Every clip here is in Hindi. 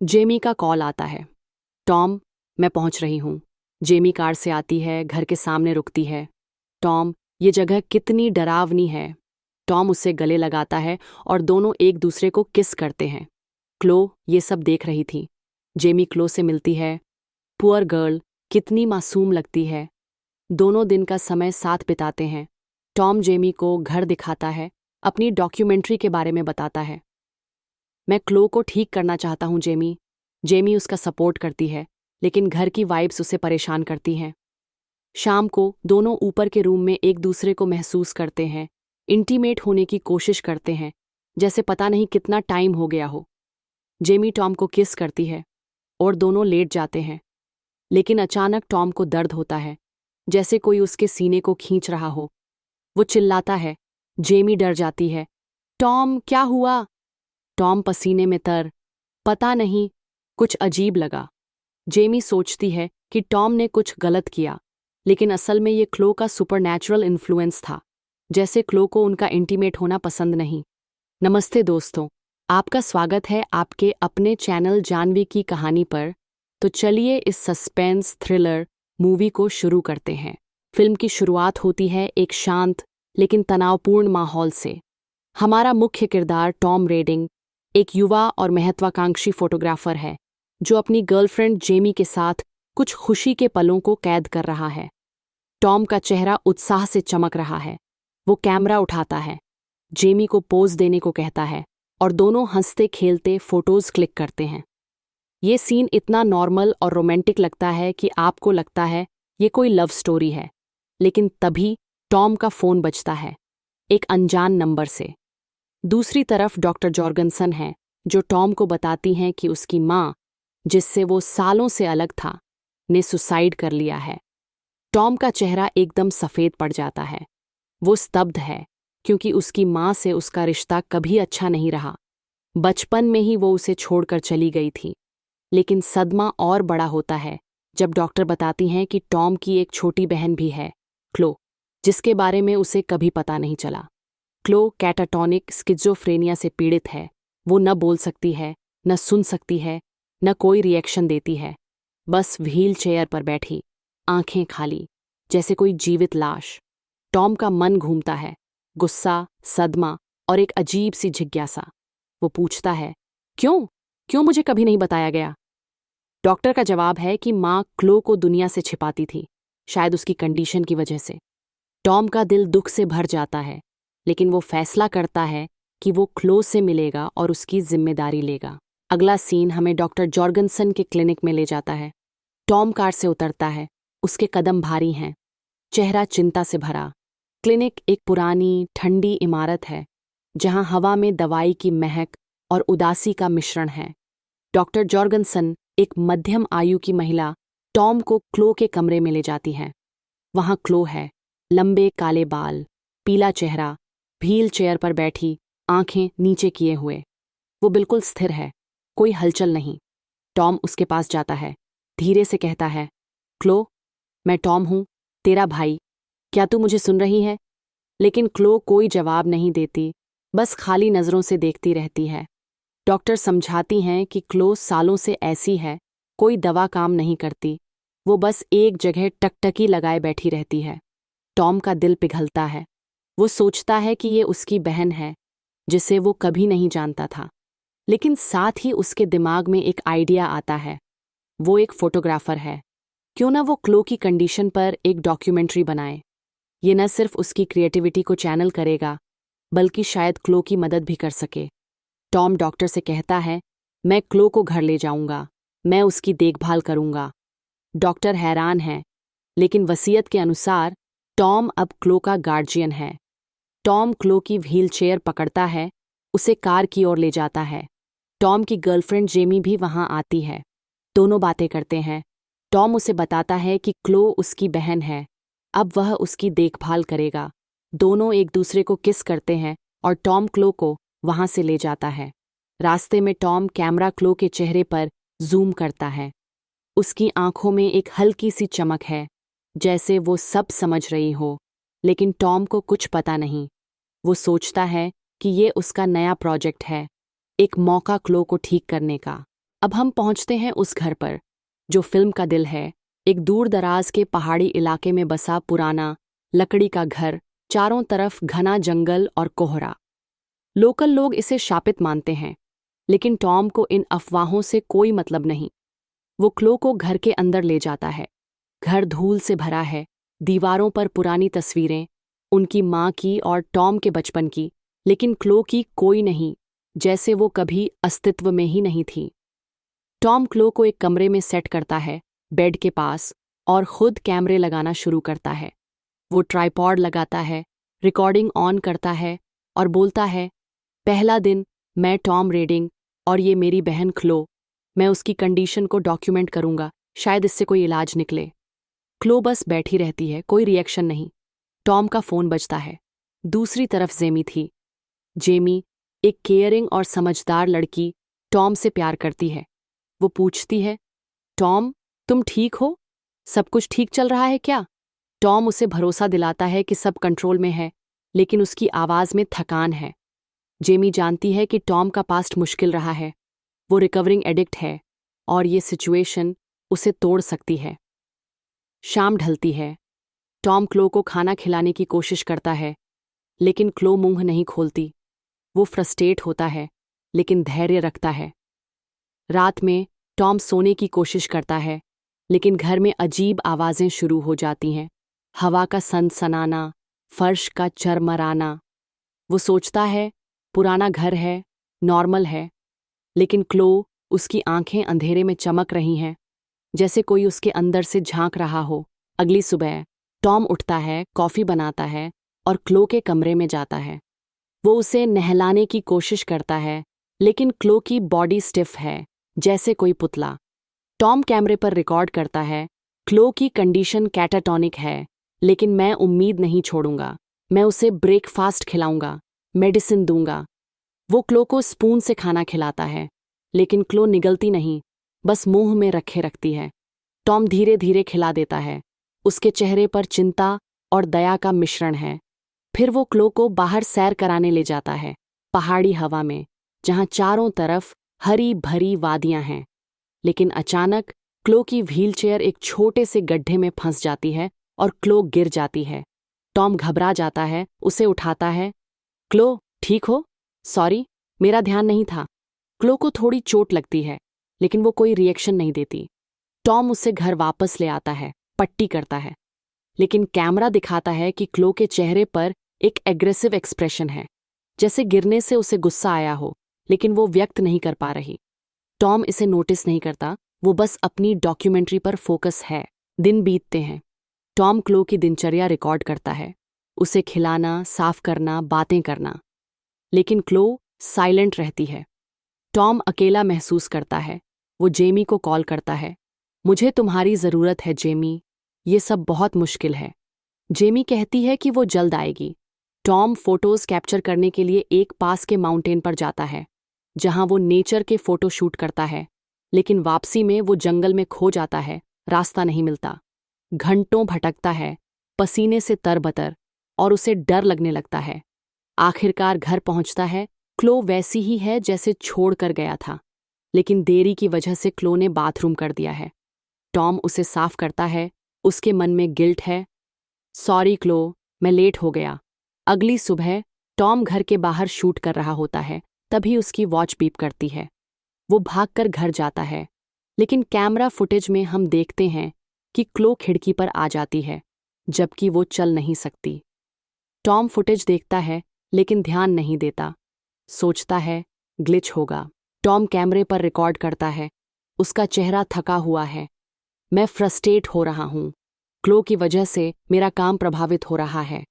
जेमी का कॉल आता है। टॉम, मैं पहुंच रही हूं। जेमी कार से आती है, घर के सामने रुकती है। टॉम, ये जगह कितनी डरावनी है। टॉम उससे गले लगाता है और दोनों एक दूसरे को किस करते हैं। क्लो ये सब देख रही थी। जेमी क्लो से मिलती है। पुअर गर्ल, कितनी मासूम लगती है। दोनों दिन का समय साथ बिताते हैं। टॉम जेमी को घर दिखाता है, अपनी डॉक्यूमेंट्री के बारे में बताता है। मैं क्लो को ठीक करना चाहता हूं जेमी। जेमी उसका सपोर्ट करती है, लेकिन घर की वाइब्स उसे परेशान करती हैं। शाम को दोनों ऊपर के रूम में एक दूसरे को महसूस करते हैं, इंटीमेट होने की कोशिश करते हैं, जैसे पता नहीं कितना टाइम हो गया हो। जेमी टॉम को किस करती है और दोनों लेट जाते हैं। लेकिन अचानक टॉम को दर्द होता है, जैसे कोई उसके सीने को खींच रहा हो। वो चिल्लाता है। जेमी डर जाती है। टॉम, क्या हुआ? टॉम पसीने में तर। पता नहीं, कुछ अजीब लगा। जेमी सोचती है कि टॉम ने कुछ गलत किया, लेकिन असल में ये क्लो का सुपरनैचुरल इन्फ्लुएंस था, जैसे क्लो को उनका इंटीमेट होना पसंद नहीं। नमस्ते दोस्तों, आपका स्वागत है आपके अपने चैनल जानवी की कहानी पर। तो चलिए इस सस्पेंस थ्रिलर मूवी को शुरू करते हैं। फिल्म की शुरुआत होती है एक शांत लेकिन तनावपूर्ण माहौल से। हमारा मुख्य किरदार टॉम रेडिंग एक युवा और महत्वाकांक्षी फोटोग्राफर है, जो अपनी गर्लफ्रेंड जेमी के साथ कुछ खुशी के पलों को कैद कर रहा है। टॉम का चेहरा उत्साह से चमक रहा है। वो कैमरा उठाता है, जेमी को पोज देने को कहता है और दोनों हंसते खेलते फोटोज क्लिक करते हैं। ये सीन इतना नॉर्मल और रोमांटिक लगता है कि आपको लगता है ये कोई लव स्टोरी है। लेकिन तभी टॉम का फोन बजता है, एक अनजान नंबर से। दूसरी तरफ डॉक्टर जॉर्गनसन है, जो टॉम को बताती हैं कि उसकी माँ, जिससे वो सालों से अलग था, ने सुसाइड कर लिया है। टॉम का चेहरा एकदम सफ़ेद पड़ जाता है। वो स्तब्ध है, क्योंकि उसकी माँ से उसका रिश्ता कभी अच्छा नहीं रहा। बचपन में ही वो उसे छोड़कर चली गई थी। लेकिन सदमा और बड़ा होता है जब डॉक्टर बताती हैं कि टॉम की एक छोटी बहन भी है, क्लो, जिसके बारे में उसे कभी पता नहीं चला। क्लो कैटाटॉनिक स्किज़ोफ्रेनिया से पीड़ित है। वो न बोल सकती है, न सुन सकती है, न कोई रिएक्शन देती है। बस व्हील चेयर पर बैठी, आंखें खाली, जैसे कोई जीवित लाश। टॉम का मन घूमता है, गुस्सा, सदमा और एक अजीब सी जिज्ञासा। वो पूछता है, क्यों क्यों मुझे कभी नहीं बताया गया? डॉक्टर का जवाब है कि माँ क्लो को दुनिया से छिपाती थी, शायद उसकी कंडीशन की वजह से। टॉम का दिल दुख से भर जाता है, लेकिन वो फैसला करता है कि वो क्लो से मिलेगा और उसकी जिम्मेदारी लेगा। अगला सीन हमें डॉक्टर जॉर्गनसन के क्लिनिक में ले जाता है। टॉम कार से उतरता है, उसके कदम भारी हैं, चेहरा चिंता से भरा। क्लिनिक एक पुरानी, ठंडी इमारत है, जहां हवा में दवाई की महक और उदासी का मिश्रण है। डॉक्टर जॉर्गनसन, एक मध्यम आयु की महिला, टॉम को क्लो के कमरे में ले जाती हैं। वहां क्लो है, लंबे काले बाल, पीला चेहरा, व्हील चेयर पर बैठी, आंखें नीचे किए हुए। वो बिल्कुल स्थिर है, कोई हलचल नहीं। टॉम उसके पास जाता है, धीरे से कहता है, क्लो, मैं टॉम हूं, तेरा भाई। क्या तू मुझे सुन रही है? लेकिन क्लो कोई जवाब नहीं देती, बस खाली नज़रों से देखती रहती है। डॉक्टर समझाती हैं कि क्लो सालों से ऐसी है, कोई दवा काम नहीं करती। वो बस एक जगह टकटकी लगाए बैठी रहती है। टॉम का दिल पिघलता है। वो सोचता है कि ये उसकी बहन है, जिसे वो कभी नहीं जानता था। लेकिन साथ ही उसके दिमाग में एक आइडिया आता है। वो एक फोटोग्राफर है, क्यों ना वो क्लो की कंडीशन पर एक डॉक्यूमेंट्री बनाए। ये न सिर्फ उसकी क्रिएटिविटी को चैनल करेगा, बल्कि शायद क्लो की मदद भी कर सके। टॉम डॉक्टर से कहता है, मैं क्लो को घर ले जाऊंगा, मैं उसकी देखभाल करूंगा। डॉक्टर हैरान है, लेकिन वसीयत के अनुसार टॉम अब क्लो का गार्जियन है। टॉम क्लो की व्हील चेयर पकड़ता है, उसे कार की ओर ले जाता है। टॉम की गर्लफ्रेंड जेमी भी वहां आती है। दोनों बातें करते हैं। टॉम उसे बताता है कि क्लो उसकी बहन है, अब वह उसकी देखभाल करेगा। दोनों एक दूसरे को किस करते हैं और टॉम क्लो को वहां से ले जाता है। रास्ते में टॉम कैमरा क्लो के चेहरे पर जूम करता है। उसकी आंखों में एक हल्की सी चमक है, जैसे वो सब समझ रही हो, लेकिन टॉम को कुछ पता नहीं। वो सोचता है कि ये उसका नया प्रोजेक्ट है, एक मौका क्लो को ठीक करने का। अब हम पहुंचते हैं उस घर पर जो फिल्म का दिल है, एक दूर दराज के पहाड़ी इलाके में बसा पुराना लकड़ी का घर, चारों तरफ घना जंगल और कोहरा। लोकल लोग इसे शापित मानते हैं, लेकिन टॉम को इन अफवाहों से कोई मतलब नहीं। वो क्लो को घर के अंदर ले जाता है। घर धूल से भरा है, दीवारों पर पुरानी तस्वीरें, उनकी माँ की और टॉम के बचपन की, लेकिन क्लो की कोई नहीं, जैसे वो कभी अस्तित्व में ही नहीं थी। टॉम क्लो को एक कमरे में सेट करता है, बेड के पास, और खुद कैमरे लगाना शुरू करता है। वो ट्राइपॉड लगाता है, रिकॉर्डिंग ऑन करता है और बोलता है, पहला दिन, मैं टॉम रेडिंग और ये मेरी बहन क्लो। मैं उसकी कंडीशन को डॉक्यूमेंट करूंगा, शायद इससे कोई इलाज निकले। क्लो बस बैठी रहती है, कोई रिएक्शन नहीं। टॉम का फोन बजता है। दूसरी तरफ जेमी थी। जेमी, एक केयरिंग और समझदार लड़की, टॉम से प्यार करती है। वो पूछती है, टॉम, तुम ठीक हो? सब कुछ ठीक चल रहा है क्या? टॉम उसे भरोसा दिलाता है कि सब कंट्रोल में है, लेकिन उसकी आवाज़ में थकान है। जेमी जानती है कि टॉम का पास्ट मुश्किल रहा है। वो रिकवरिंग एडिक्ट है और ये सिचुएशन उसे तोड़ सकती है। शाम ढलती है। टॉम क्लो को खाना खिलाने की कोशिश करता है, लेकिन क्लो मुंह नहीं खोलती। वो फ्रस्ट्रेट होता है, लेकिन धैर्य रखता है। रात में टॉम सोने की कोशिश करता है, लेकिन घर में अजीब आवाज़ें शुरू हो जाती हैं। हवा का सनसनाना, फर्श का चरमराना। वो सोचता है, पुराना घर है, नॉर्मल है, लेकिन क्लो, उसकी आंखें अंधेरे में चमक रही हैं, जैसे कोई उसके अंदर से झांक रहा हो। अगली सुबह टॉम उठता है, कॉफ़ी बनाता है और क्लो के कमरे में जाता है। वो उसे नहलाने की कोशिश करता है, लेकिन क्लो की बॉडी स्टिफ है, जैसे कोई पुतला। टॉम कैमरे पर रिकॉर्ड करता है, क्लो की कंडीशन कैटाटॉनिक है, लेकिन मैं उम्मीद नहीं छोड़ूंगा। मैं उसे ब्रेकफास्ट खिलाऊंगा, मेडिसिन दूंगा। वो क्लो को स्पून से खाना खिलाता है, लेकिन क्लो निगलती नहीं, बस मुंह में रखे रखती है। टॉम धीरे धीरे खिला देता है। उसके चेहरे पर चिंता और दया का मिश्रण है। फिर वो क्लो को बाहर सैर कराने ले जाता है, पहाड़ी हवा में, जहां चारों तरफ हरी भरी वादियां हैं। लेकिन अचानक क्लो की व्हीलचेयर एक छोटे से गड्ढे में फंस जाती है और क्लो गिर जाती है। टॉम घबरा जाता है, उसे उठाता है। क्लो, ठीक हो? सॉरी, मेरा ध्यान नहीं था। क्लो को थोड़ी चोट लगती है, लेकिन वो कोई रिएक्शन नहीं देती। टॉम उसे घर वापस ले आता है, पट्टी करता है, लेकिन कैमरा दिखाता है कि क्लो के चेहरे पर एक एग्रेसिव एक्सप्रेशन है, जैसे गिरने से उसे गुस्सा आया हो, लेकिन वो व्यक्त नहीं कर पा रही। टॉम इसे नोटिस नहीं करता, वो बस अपनी डॉक्यूमेंट्री पर फोकस है। दिन बीतते हैं। टॉम क्लो की दिनचर्या रिकॉर्ड करता है, उसे खिलाना, साफ करना, बातें करना, लेकिन क्लो साइलेंट रहती है। टॉम अकेला महसूस करता है। वो जेमी को कॉल करता है, मुझे तुम्हारी ज़रूरत है जेमी, ये सब बहुत मुश्किल है। जेमी कहती है कि वो जल्द आएगी। टॉम फोटोज़ कैप्चर करने के लिए एक पास के माउंटेन पर जाता है, जहां वो नेचर के फोटो शूट करता है, लेकिन वापसी में वो जंगल में खो जाता है, रास्ता नहीं मिलता। घंटों भटकता है, पसीने से तरबतर, और उसे डर लगने लगता है। आखिरकार घर पहुंचता है। क्लो वैसी ही है जैसे छोड़ कर गया था, लेकिन देरी की वजह से क्लो ने बाथरूम कर दिया है। टॉम उसे साफ करता है, उसके मन में गिल्ट है। सॉरी क्लो, मैं लेट हो गया। अगली सुबह टॉम घर के बाहर शूट कर रहा होता है, तभी उसकी वॉच बीप करती है। वो भागकर घर जाता है, लेकिन कैमरा फुटेज में हम देखते हैं कि क्लो खिड़की पर आ जाती है, जबकि वो चल नहीं सकती। टॉम फुटेज देखता है, लेकिन ध्यान नहीं देता। सोचता है, ग्लिच होगा। टॉम कैमरे पर रिकॉर्ड करता है, उसका चेहरा थका हुआ है। मैं फ्रस्ट्रेट हो रहा हूँ। क्लो की वजह से मेरा काम प्रभावित हो रहा है।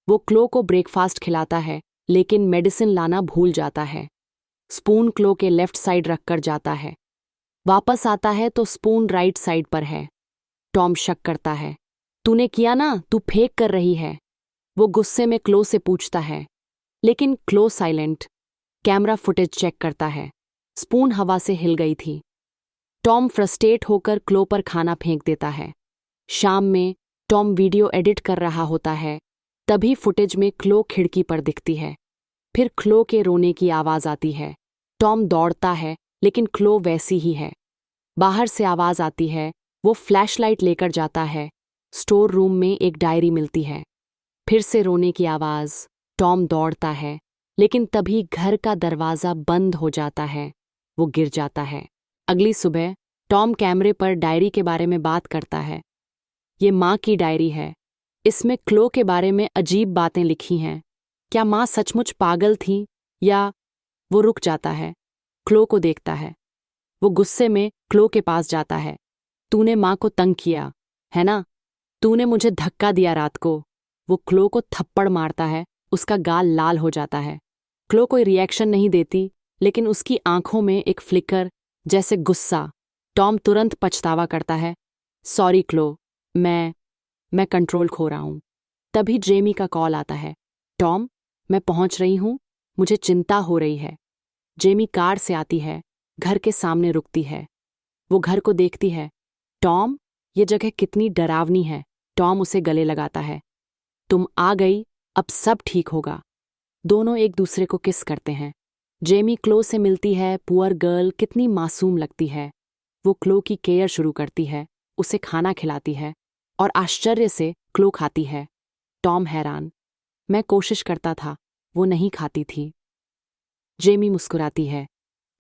वो क्लो को ब्रेकफास्ट खिलाता है, लेकिन मेडिसिन लाना भूल जाता है। स्पून क्लो के लेफ्ट साइड रखकर जाता है। वापस आता है तो स्पून राइट साइड पर है। टॉम शक करता है, तूने किया ना, तू फेंक कर रही है। वो गुस्से में क्लो से पूछता है, लेकिन क्लो साइलेंट। कैमरा फुटेज चेक करता है, स्पून हवा से हिल गई थी। टॉम फ्रस्ट्रेट होकर क्लो पर खाना फेंक देता है। शाम में टॉम वीडियो एडिट कर रहा होता है, तभी फुटेज में क्लो खिड़की पर दिखती है। फिर क्लो के रोने की आवाज़ आती है। टॉम दौड़ता है, लेकिन क्लो वैसी ही है। बाहर से आवाज आती है। वो फ्लैशलाइट लेकर जाता है। स्टोर रूम में एक डायरी मिलती है। फिर से रोने की आवाज। टॉम दौड़ता है, लेकिन तभी घर का दरवाजा बंद हो जाता है। वो गिर जाता है। अगली सुबह टॉम कैमरे पर डायरी के बारे में बात करता है। ये माँ की डायरी है। इसमें क्लो के बारे में अजीब बातें लिखी हैं। क्या माँ सचमुच पागल थी या? वो रुक जाता है, क्लो को देखता है। वो गुस्से में क्लो के पास जाता है। तूने माँ को तंग किया, है ना? तूने मुझे धक्का दिया रात को। वो क्लो को थप्पड़ मारता है। उसका गाल लाल हो जाता है। क्लो कोई रिएक्शन नहीं देती, लेकिन उसकी आंखों में एक फ्लिकर, जैसे गुस्सा। टॉम तुरंत पछतावा करता है। सॉरी क्लो, मैं कंट्रोल खो रहा हूं। तभी जेमी का कॉल आता है। टॉम, मैं पहुंच रही हूं, मुझे चिंता हो रही है। जेमी कार से आती है, घर के सामने रुकती है। वो घर को देखती है। टॉम, ये जगह कितनी डरावनी है। टॉम उसे गले लगाता है। तुम आ गई, अब सब ठीक होगा। दोनों एक दूसरे को किस करते हैं। जेमी क्लो से मिलती है। पुअर गर्ल कितनी मासूम लगती है। वो क्लो की केयर शुरू करती है, उसे खाना खिलाती है और आश्चर्य से क्लो खाती है। टॉम हैरान। मैं कोशिश करता था, वो नहीं खाती थी। जेमी मुस्कुराती है।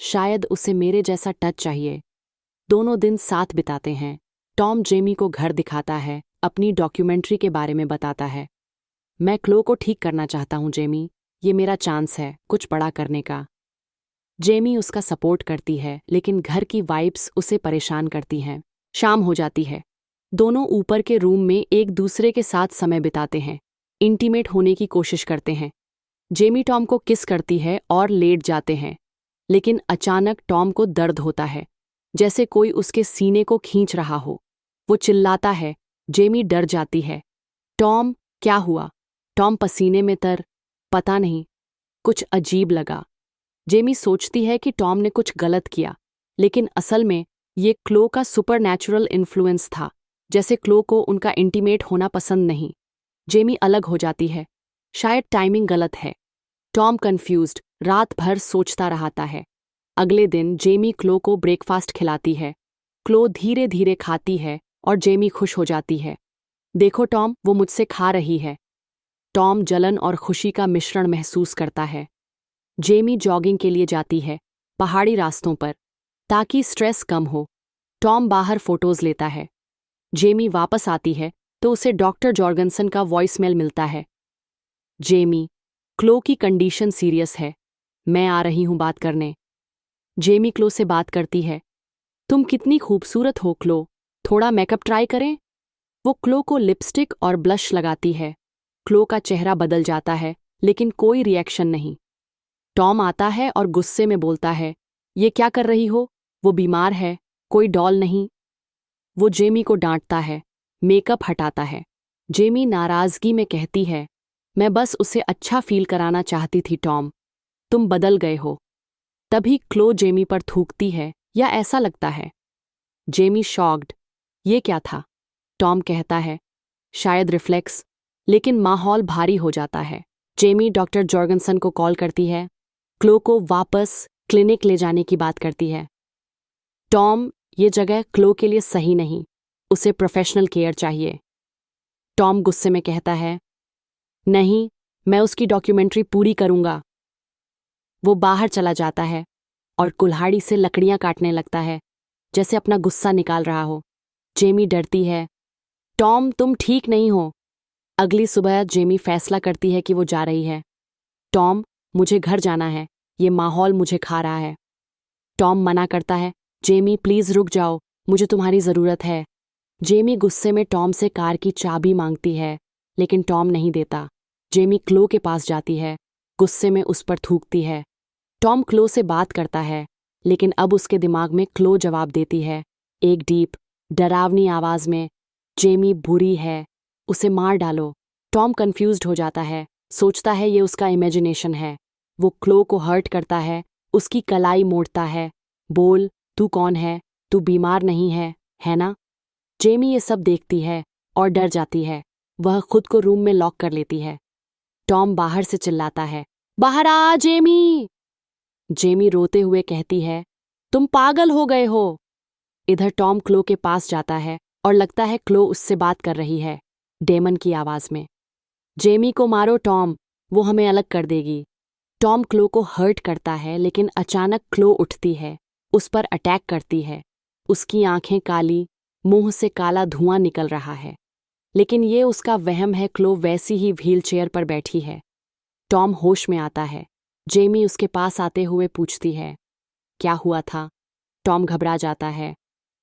शायद उसे मेरे जैसा टच चाहिए। दोनों दिन साथ बिताते हैं। टॉम जेमी को घर दिखाता है, अपनी डॉक्यूमेंट्री के बारे में बताता है। मैं क्लो को ठीक करना चाहता हूं जेमी, ये मेरा चांस है कुछ बड़ा करने का। जेमी उसका सपोर्ट करती है, लेकिन घर की वाइब्स उसे परेशान करती हैं। शाम हो जाती है। दोनों ऊपर के रूम में एक दूसरे के साथ समय बिताते हैं, इंटीमेट होने की कोशिश करते हैं। जेमी टॉम को किस करती है और लेट जाते हैं, लेकिन अचानक टॉम को दर्द होता है, जैसे कोई उसके सीने को खींच रहा हो। वो चिल्लाता है। जेमी डर जाती है। टॉम, क्या हुआ? टॉम पसीने में पता नहीं, कुछ अजीब लगा। जेमी सोचती है कि टॉम ने कुछ गलत किया, लेकिन असल में ये क्लो का सुपरनैचुरल इन्फ्लुएंस था, जैसे क्लो को उनका इंटीमेट होना पसंद नहीं। जेमी अलग हो जाती है। शायद टाइमिंग गलत है। टॉम कंफ्यूज्ड रात भर सोचता रहता है। अगले दिन जेमी क्लो को ब्रेकफास्ट खिलाती है। क्लो धीरे धीरे खाती है और जेमी खुश हो जाती है। देखो टॉम, वो मुझसे खा रही है। टॉम जलन और खुशी का मिश्रण महसूस करता है। जेमी जॉगिंग के लिए जाती है, पहाड़ी रास्तों पर, ताकि स्ट्रेस कम हो। टॉम बाहर फोटोज लेता है। जेमी वापस आती है तो उसे डॉक्टर जॉर्गनसन का वॉइसमेल मिलता है। जेमी, क्लो की कंडीशन सीरियस है, मैं आ रही हूं बात करने। जेमी क्लो से बात करती है। तुम कितनी खूबसूरत हो क्लो, थोड़ा मेकअप ट्राई करें? वो क्लो को लिपस्टिक और ब्लश लगाती है। क्लो का चेहरा बदल जाता है, लेकिन कोई रिएक्शन नहीं। टॉम आता है और गुस्से में बोलता है, ये क्या कर रही हो? वो बीमार है, कोई डॉल नहीं। वो जेमी को डांटता है, मेकअप हटाता है। जेमी नाराजगी में कहती है, मैं बस उसे अच्छा फील कराना चाहती थी टॉम, तुम बदल गए हो। तभी क्लो जेमी पर थूकती है, या ऐसा लगता है। जेमी शॉक्ड, ये क्या था? टॉम कहता है, शायद रिफ्लेक्स, लेकिन माहौल भारी हो जाता है। जेमी डॉक्टर जॉर्गनसन को कॉल करती है, क्लो को वापस क्लिनिक ले जाने की बात करती है। टॉम, ये जगह क्लो के लिए सही नहीं, उसे प्रोफेशनल केयर चाहिए। टॉम गुस्से में कहता है, नहीं, मैं उसकी डॉक्यूमेंट्री पूरी करूंगा। वो बाहर चला जाता है और कुल्हाड़ी से लकड़ियां काटने लगता है, जैसे अपना गुस्सा निकाल रहा हो। जेमी डरती है, टॉम तुम ठीक नहीं हो। अगली सुबह जेमी फैसला करती है कि वो जा रही है। टॉम, मुझे घर जाना है, ये माहौल मुझे खा रहा है। टॉम मना करता है, जेमी प्लीज रुक जाओ, मुझे तुम्हारी ज़रूरत है। जेमी गुस्से में टॉम से कार की चाबी मांगती है, लेकिन टॉम नहीं देता। जेमी क्लो के पास जाती है, गुस्से में उस पर थूकती है। टॉम क्लो से बात करता है, लेकिन अब उसके दिमाग में क्लो जवाब देती है, एक डीप, डरावनी आवाज में, जेमी बुरी है, उसे मार डालो। टॉम कंफ्यूज्ड हो जाता है, सोचता है ये उसका इमेजिनेशन है। वो क्लो को हर्ट करता है, उसकी कलाई मोड़ता है। बोल, तू कौन है? तू बीमार नहीं है ना? जेमी ये सब देखती है और डर जाती है। वह खुद को रूम में लॉक कर लेती है। टॉम बाहर से चिल्लाता है, बाहर आ जेमी। जेमी रोते हुए कहती है, तुम पागल हो गए हो। इधर टॉम क्लो के पास जाता है और लगता है क्लो उससे बात कर रही है, डेमन की आवाज में। जेमी को मारो टॉम, वो हमें अलग कर देगी। टॉम क्लो को हर्ट करता है, लेकिन अचानक क्लो उठती है, उस पर अटैक करती है। उसकी आंखें काली, मुंह से काला धुआं निकल रहा है, लेकिन ये उसका वहम है। क्लो वैसी ही व्हीलचेयर पर बैठी है। टॉम होश में आता है। जेमी उसके पास आते हुए पूछती है, क्या हुआ था? टॉम घबरा जाता है,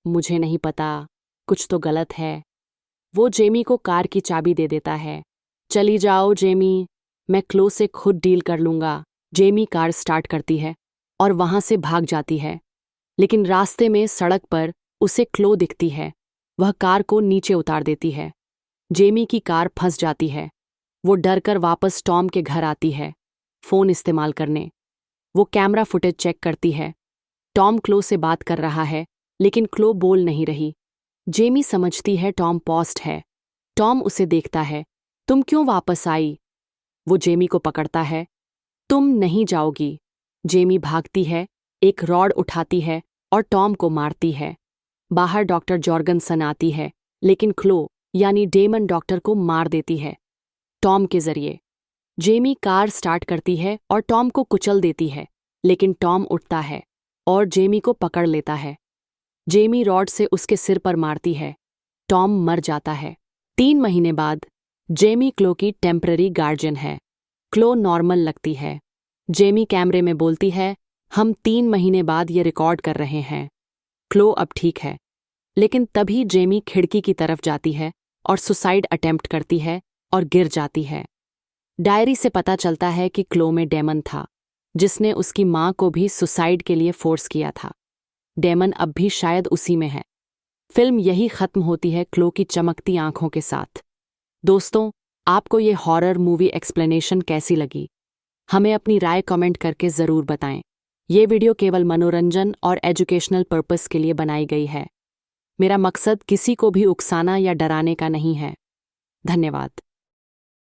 मुझे नहीं पता, कुछ तो गलत है। वो जेमी को कार की चाबी दे देता है। चली जाओ जेमी, मैं क्लो से खुद डील कर लूंगा। जेमी कार स्टार्ट करती है और वहां से भाग जाती है, लेकिन रास्ते में सड़क पर उसे क्लो दिखती है। वह कार को नीचे उतार देती है। जेमी की कार फंस जाती है। वो डरकर वापस टॉम के घर आती है, फोन इस्तेमाल करने। वो कैमरा फुटेज चेक करती है। टॉम क्लो से बात कर रहा है, लेकिन क्लो बोल नहीं रही। जेमी समझती है टॉम पॉस्ट है। टॉम उसे देखता है, तुम क्यों वापस आई? वो जेमी को पकड़ता है, तुम नहीं जाओगी। जेमी भागती है, एक रॉड उठाती है और टॉम को मारती है। बाहर डॉक्टर जॉर्गनसन आती है, लेकिन क्लो यानी डेमन डॉक्टर को मार देती है, टॉम के जरिए। जेमी कार स्टार्ट करती है और टॉम को कुचल देती है, लेकिन टॉम उठता है और जेमी को पकड़ लेता है। जेमी रॉड से उसके सिर पर मारती है। टॉम मर जाता है। 3 महीने बाद जेमी क्लो की टेम्पररी गार्जियन है। क्लो नॉर्मल लगती है। जेमी कैमरे में बोलती है, हम 3 महीने बाद ये रिकॉर्ड कर रहे हैं। क्लो अब ठीक है, लेकिन तभी जेमी खिड़की की तरफ जाती है और सुसाइड अटेम्प्ट करती है और गिर जाती है। डायरी से पता चलता है कि क्लो में डेमन था, जिसने उसकी मां को भी सुसाइड के लिए फोर्स किया था। डेमन अब भी शायद उसी में है। फिल्म यही खत्म होती है क्लो की चमकती आंखों के साथ। दोस्तों, आपको ये हॉरर मूवी एक्सप्लेनेशन कैसी लगी? हमें अपनी राय कमेंट करके ज़रूर बताएं। ये वीडियो केवल मनोरंजन और एजुकेशनल पर्पस के लिए बनाई गई है। मेरा मकसद किसी को भी उकसाना या डराने का नहीं है। धन्यवाद।